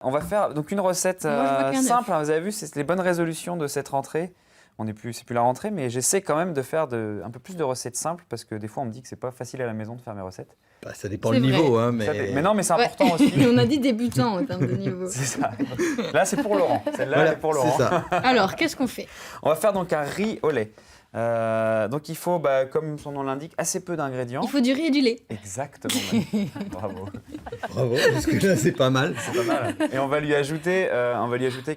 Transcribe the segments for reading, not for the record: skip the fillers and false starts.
On va faire donc une recette simple, hein, vous avez vu, c'est les bonnes résolutions de cette rentrée. C'est plus la rentrée, mais j'essaie quand même de faire un peu plus de recettes simples parce que des fois on me dit que c'est pas facile à la maison de faire mes recettes. Bah, ça dépend le niveau, hein, mais... Mais non, mais c'est important aussi. On a dit débutant en termes de niveau. C'est ça. Là, c'est pour Laurent. Celle-là, voilà, elle est pour Laurent. C'est ça. Alors, qu'est-ce qu'on fait? On va faire donc un riz au lait. Donc il faut, comme son nom l'indique, assez peu d'ingrédients. Il faut du riz et du lait. Exactement. Bravo. Bravo, parce que là, c'est pas mal. C'est pas mal. Et on va lui ajouter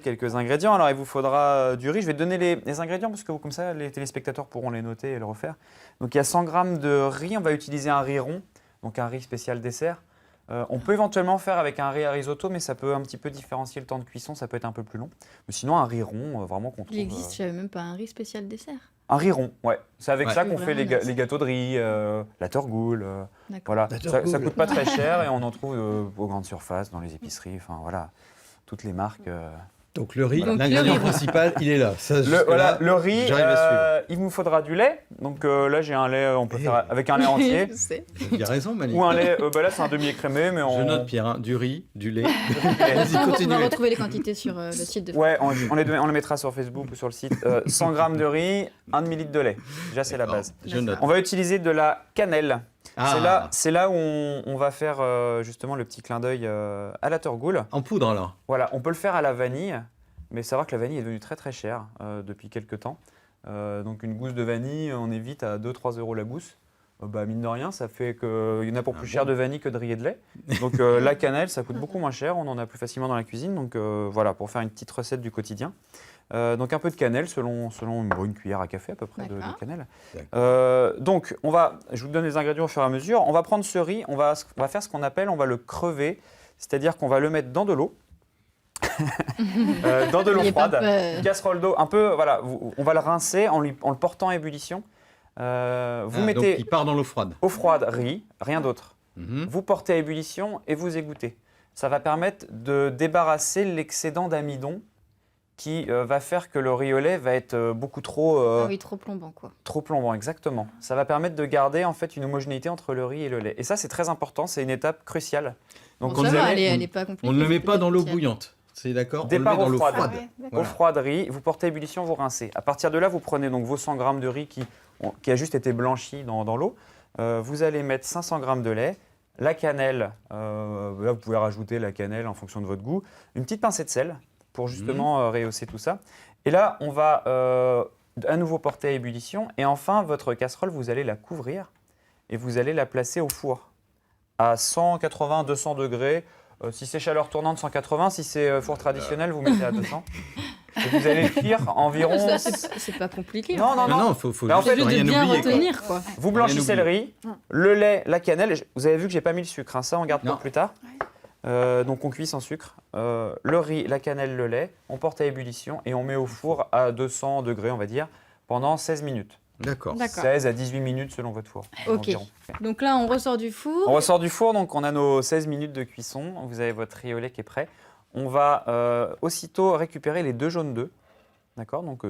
quelques ingrédients. Alors il vous faudra du riz. Je vais te donner les ingrédients parce que comme ça, les téléspectateurs pourront les noter et le refaire. Donc il y a 100 g de riz. On va utiliser un riz rond, donc un riz spécial dessert. On peut éventuellement faire avec un riz à risotto, mais ça peut un petit peu différencier le temps de cuisson, ça peut être un peu plus long. Mais sinon, un riz rond, vraiment qu'on trouve... Il existe, je savais même pas, un riz spécial dessert. Un riz rond, ouais. C'est avec ça qu'on fait les nice. gâteaux de riz, la turgoule. Voilà. Ça coûte pas très cher et on en trouve aux grandes surfaces, dans les épiceries, enfin voilà, toutes les marques. Donc le riz, Voilà. l'ingrédient principal, il est là. Ça, Le riz, j'arrive à suivre. il vous faudra du lait. Donc là, j'ai un lait, on peut faire avec un lait entier. Je sais. Il a raison, Malik. Ou un lait, là c'est un demi-écrémé, mais Je note, Pierre, hein, du riz, du lait. Vas-y, On continue. va retrouver les quantités sur le site de Ouais, on les mettra sur Facebook ou sur le site. 100 g de riz, 1 demi-litre de lait. Déjà, c'est la base. Je note. On va utiliser de la cannelle. Ah. C'est là où on va faire justement le petit clin d'œil à la turgoule. En poudre, alors. Voilà, on peut le faire à la vanille, mais savoir que la vanille est devenue très très chère depuis quelques temps. Donc une gousse de vanille, on est vite à 2-3 € la gousse. Mine de rien, ça fait qu'il y en a pour plus cher de vanille que de riz et de lait. Donc la cannelle, ça coûte beaucoup moins cher, on en a plus facilement dans la cuisine. Donc voilà, pour faire une petite recette du quotidien. Donc un peu de cannelle, selon une cuillère à café à peu près de cannelle. Donc je vous donne les ingrédients au fur et à mesure. On va prendre ce riz, on va faire ce qu'on appelle, on va le crever. C'est-à-dire qu'on va le mettre dans de l'eau. Dans de l'eau froide, une casserole d'eau, un peu, voilà, on va le rincer en le portant à ébullition. Vous mettez donc il part dans l'eau froide. eau froide, riz, rien d'autre. Mhm. Vous portez à ébullition et vous égouttez. Ça va permettre de débarrasser l'excédent d'amidon qui va faire que le riz au lait va être beaucoup trop... oui, trop plombant, quoi. Trop plombant, exactement. Ça va permettre de garder en fait une homogénéité entre le riz et le lait. Et ça, c'est très important, c'est une étape cruciale. Donc ça va, elle est pas compliquée. On ne le met pas dans l'eau bouillante. C'est d'accord. Départ on le met dans eau l'eau froide. froide. Ouais, Eau froide, riz, vous portez à ébullition, vous rincez. À partir de là, vous prenez donc vos 100 g de riz qui a juste été blanchi dans l'eau. Vous allez mettre 500 g de lait, la cannelle, là vous pouvez rajouter la cannelle en fonction de votre goût, une petite pincée de sel pour justement rehausser tout ça. Et là, on va à nouveau porter à ébullition. Et enfin, votre casserole, vous allez la couvrir et vous allez la placer au four à 180-200 degrés. Si c'est chaleur tournante, 180. Si c'est four traditionnel, vous mettez à 200. Et vous allez cuire environ... C'est pas compliqué. Non, faut en fait, juste de rien bien oublier, quoi. retenir, quoi. Vous blanchissez le riz, le lait, la cannelle. Vous avez vu que j'ai pas mis le sucre, hein, ça on garde pour plus tard. Donc on cuit sans sucre. Le riz, la cannelle, le lait, on porte à ébullition et on met au four à 200 degrés, on va dire, pendant 16 minutes. D'accord. 16 à 18 minutes selon votre four. Ok. Environ. Donc là, on ressort du four. On ressort du four, donc on a nos 16 minutes de cuisson. Vous avez votre riz au lait qui est prêt. On va aussitôt récupérer les 2 jaunes d'œufs. D'accord, donc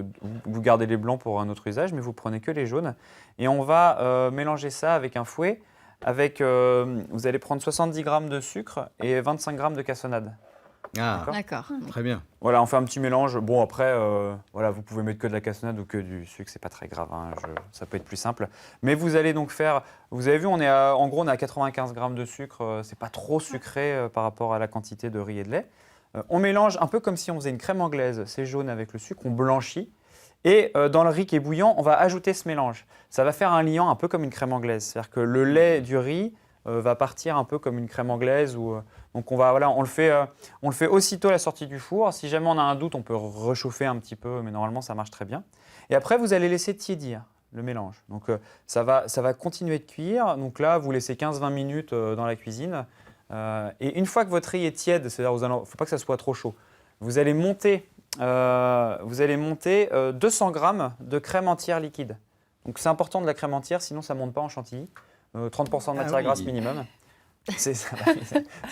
vous gardez les blancs pour un autre usage, mais vous prenez que les jaunes. Et on va mélanger ça avec un fouet. Vous allez prendre 70 g de sucre et 25 g de cassonade. Ah, D'accord. très bien. Voilà, on fait un petit mélange. Bon, après, voilà, vous pouvez mettre que de la cassonade ou que du sucre, c'est pas très grave. Hein, ça peut être plus simple. Mais vous allez donc faire. Vous avez vu, en gros, on est à 95 g de sucre. C'est pas trop sucré par rapport à la quantité de riz et de lait. On mélange un peu comme si on faisait une crème anglaise. C'est jaune avec le sucre, on blanchit. Et dans le riz qui est bouillant, on va ajouter ce mélange. Ça va faire un liant un peu comme une crème anglaise. C'est-à-dire que le lait du riz va partir un peu comme une crème anglaise. Donc on le fait aussitôt à la sortie du four. Si jamais on a un doute, on peut réchauffer un petit peu, mais normalement ça marche très bien. Et après, vous allez laisser tiédir le mélange. Donc ça va continuer de cuire. Donc là, vous laissez 15-20 minutes dans la cuisine. Et une fois que votre riz est tiède, c'est-à-dire il ne faut pas que ça soit trop chaud, vous allez monter 200 g de crème entière liquide. Donc c'est important de la crème entière, sinon ça ne monte pas en chantilly. 30% de matière grasse minimum. C'est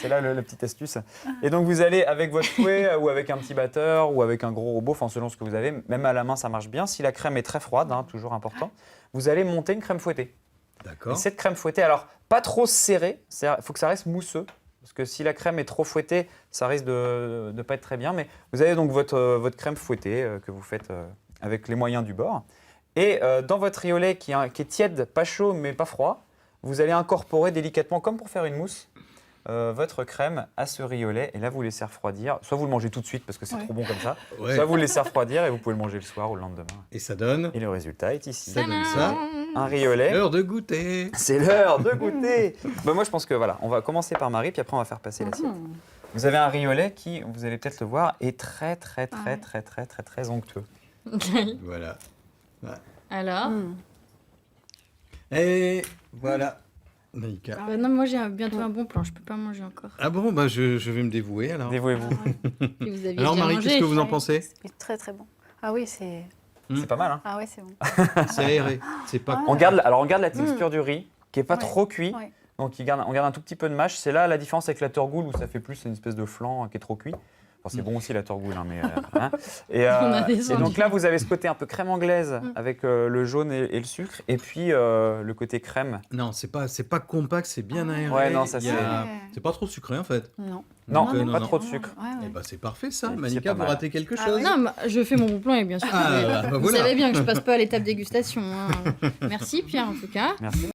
là la petite astuce. Et donc vous allez avec votre fouet ou avec un petit batteur ou avec un gros robot, selon ce que vous avez, même à la main ça marche bien. Si la crème est très froide, hein, toujours important, vous allez monter une crème fouettée. D'accord. Et cette crème fouettée, alors pas trop serrée, il faut que ça reste mousseux. Parce que si la crème est trop fouettée, ça risque de ne pas être très bien. Mais vous avez donc votre crème fouettée que vous faites avec les moyens du bord. Et dans votre riolet qui est tiède, pas chaud mais pas froid, vous allez incorporer délicatement, comme pour faire une mousse, votre crème à ce riolet. Et là, vous laissez refroidir. Soit vous le mangez tout de suite parce que c'est trop bon comme ça. Ouais. Soit vous le laissez refroidir et vous pouvez le manger le soir ou le lendemain. Et ça donne. Et le résultat est ici. Ça donne ça. Un riolet. L'heure de goûter. C'est l'heure de goûter. Moi, je pense que voilà, on va commencer par Marie, puis après on va faire passer l'assiette. Vous avez un riolet qui, vous allez peut-être le voir, est très onctueux. Voilà. Alors Et voilà. Naïka. Non, moi j'ai bientôt un bon plan, je peux pas manger encore. Ah bon, bah je vais me dévouer alors. Dévouez-vous. Si vous aviez Alors déjà Marie, mangé. qu'est-ce que vous en pensez? C'est très très bon. Ah oui, c'est. C'est pas mal, hein. Ah ouais, c'est bon. C'est aéré. C'est pas. Ah. On regarde la texture du riz, qui est pas trop cuit. Ouais. Donc on garde un tout petit peu de mâche. C'est là la différence avec la torgoule où ça fait plus une espèce de flan qui est trop cuit. Enfin, c'est bon aussi la torgoule, hein, mais hein. Et, On a des et donc envies. là, vous avez ce côté un peu crème anglaise avec le jaune et le sucre, et puis le côté crème. Non, c'est pas compact, c'est bien aéré. Ouais, non, ça, Il y a- c'est- C'est pas trop sucré en fait. Non. Non, Donc, pas non. trop de sucre. Ouais, ouais. Eh bah c'est parfait ça. C'est Manika, pas vous mal. ratez quelque Ah chose? oui. Non, je fais mon bon plan et bien sûr. Ah, bah vous voilà. savez bien que je passe pas à l'étape dégustation. Hein. Merci Pierre en tout cas. Merci.